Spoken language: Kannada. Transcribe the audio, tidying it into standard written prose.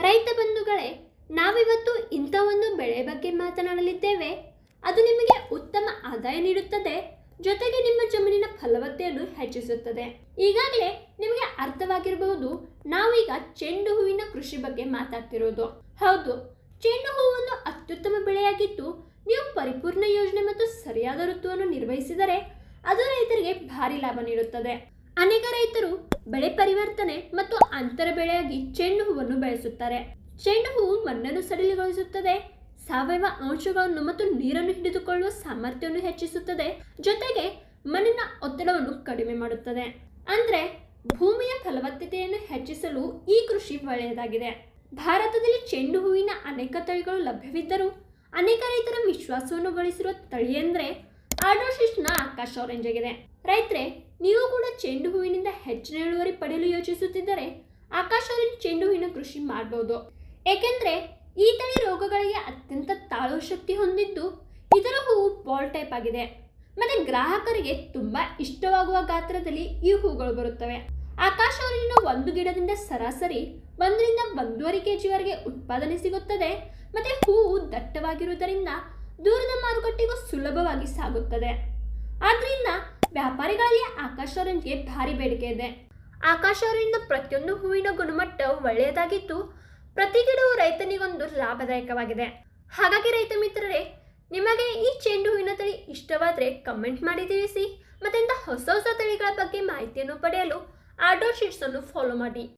ರೈತ ಬಂಧುಗಳೇ, ನಾವಿವತ್ತು ಇಂಥ ಒಂದು ಬೆಳೆ ಬಗ್ಗೆ ಮಾತನಾಡಲಿದ್ದೇವೆ. ಅದು ನಿಮಗೆ ಉತ್ತಮ ಆದಾಯ ನೀಡುತ್ತದೆ, ಜೊತೆಗೆ ನಿಮ್ಮ ಜಮೀನಿನ ಫಲವತ್ತತೆಯನ್ನು ಹೆಚ್ಚಿಸುತ್ತದೆ. ಈಗಾಗಲೇ ನಿಮಗೆ ಅರ್ಥವಾಗಿರಬಹುದು, ನಾವೀಗ ಚೆಂಡು ಹೂವಿನ ಕೃಷಿ ಬಗ್ಗೆ ಮಾತಾಡ್ತಿರೋದು. ಹೌದು, ಚೆಂಡು ಹೂವು ಒಂದು ಅತ್ಯುತ್ತಮ ಬೆಳೆಯಾಗಿದ್ದು, ನೀವು ಪರಿಪೂರ್ಣ ಯೋಜನೆ ಮತ್ತು ಸರಿಯಾದ ಋತುವನ್ನು ನಿರ್ವಹಿಸಿದರೆ ಅದು ರೈತರಿಗೆ ಭಾರಿ ಲಾಭ ನೀಡುತ್ತದೆ. ಅನೇಕ ರೈತರು ಬೆಳೆ ಪರಿವರ್ತನೆ ಮತ್ತು ಅಂತರ ಬೆಳೆಯಾಗಿ ಚೆಂಡು ಹೂವನ್ನು ಬೆಳೆಸುತ್ತಾರೆ. ಚೆಂಡು ಹೂವು ಮಣ್ಣನ್ನು ಸಡಿಲಗೊಳಿಸುತ್ತದೆ, ಸಾವಯವ ಅಂಶಗಳನ್ನು ಮತ್ತು ನೀರನ್ನು ಹಿಡಿದುಕೊಳ್ಳುವ ಸಾಮರ್ಥ್ಯವನ್ನು ಹೆಚ್ಚಿಸುತ್ತದೆ, ಜೊತೆಗೆ ಮಣ್ಣಿನ ಒತ್ತಡವನ್ನು ಕಡಿಮೆ ಮಾಡುತ್ತದೆ. ಅಂದ್ರೆ ಭೂಮಿಯ ಫಲವತ್ತತೆಯನ್ನು ಹೆಚ್ಚಿಸಲು ಈ ಕೃಷಿ ಒಳ್ಳೆಯದಾಗಿದೆ. ಭಾರತದಲ್ಲಿ ಚೆಂಡು ಹೂವಿನ ಅನೇಕ ತಳಿಗಳು ಲಭ್ಯವಿದ್ದರೂ ಅನೇಕ ರೈತರ ವಿಶ್ವಾಸವನ್ನು ಗಳಿಸಿರುವ ತಳಿ ಎಂದರೆ ಆರ್ಡೋಸಿಸ್ನ ಆಕಾಶ್ ಆರೆಂಜ್ ಆಗಿದೆ. ರೈತರೇ, ನೀವು ಕೂಡ ಚೆಂಡು ಹೂವಿನಿಂದ ಹೆಚ್ಚಿನ ಇಳುವರಿ ಪಡೆಯಲು ಯೋಚಿಸುತ್ತಿದ್ದರೆ ಆಕಾಶ್ ಆರೆಂಜ್ ಚೆಂಡು ಹೂವಿನ ಕೃಷಿ ಮಾಡಬಹುದು. ಏಕೆಂದರೆ ಈ ತಳಿ ರೋಗಗಳಿಗೆ ಅತ್ಯಂತ ತಾಳುವ ಶಕ್ತಿ ಹೊಂದಿದ್ದು, ಇದರ ಹೂವು ಬಾಲ್ ಟೈಪ್ ಆಗಿದೆ ಮತ್ತೆ ಗ್ರಾಹಕರಿಗೆ ತುಂಬಾ ಇಷ್ಟವಾಗುವ ಗಾತ್ರದಲ್ಲಿ ಈ ಹೂಗಳು ಬರುತ್ತವೆ. ಆಕಾಶ್ ಆರೆಂಜ್ನ ಒಂದು ಗಿಡದಿಂದ ಸರಾಸರಿ 1 ರಿಂದ 1.5 kg ಉತ್ಪಾದನೆ ಸಿಗುತ್ತದೆ. ಮತ್ತೆ ಹೂವು ದಟ್ಟವಾಗಿರುವುದರಿಂದ ದೂರದ ಮಾರುಕಟ್ಟೆಗೂ ಸುಲಭವಾಗಿ ಸಾಗುತ್ತದೆ. ಆದ್ರಿಂದ ವ್ಯಾಪಾರಿಗಳಲ್ಲಿ ಆಕಾಶ್ ಆರೆಂಜ್ಗೆ ಭಾರಿ ಬೇಡಿಕೆ ಇದೆ. ಆಕಾಶ್ ಆರೆಂಜ್ನ ಪ್ರತಿಯೊಂದು ಹೂವಿನ ಗುಣಮಟ್ಟ ಒಳ್ಳೆಯದಾಗಿದ್ದು, ಪ್ರತಿ ಗಿಡವು ರೈತನಿಗೊಂದು ಲಾಭದಾಯಕವಾಗಿದೆ. ಹಾಗಾಗಿ ರೈತ ಮಿತ್ರರೇ, ನಿಮಗೆ ಈ ಚೆಂಡು ಹೂವಿನ ತಳಿ ಇಷ್ಟವಾದರೆ ಕಮೆಂಟ್ ಮಾಡಿ ತಿಳಿಸಿ. ಮತ್ತೆ ಹೊಸ ಹೊಸ ತಳಿಗಳ ಬಗ್ಗೆ ಮಾಹಿತಿಯನ್ನು ಪಡೆಯಲು ಆರ್ಡೋಸಿಸ್ ಅನ್ನು ಫಾಲೋ ಮಾಡಿ.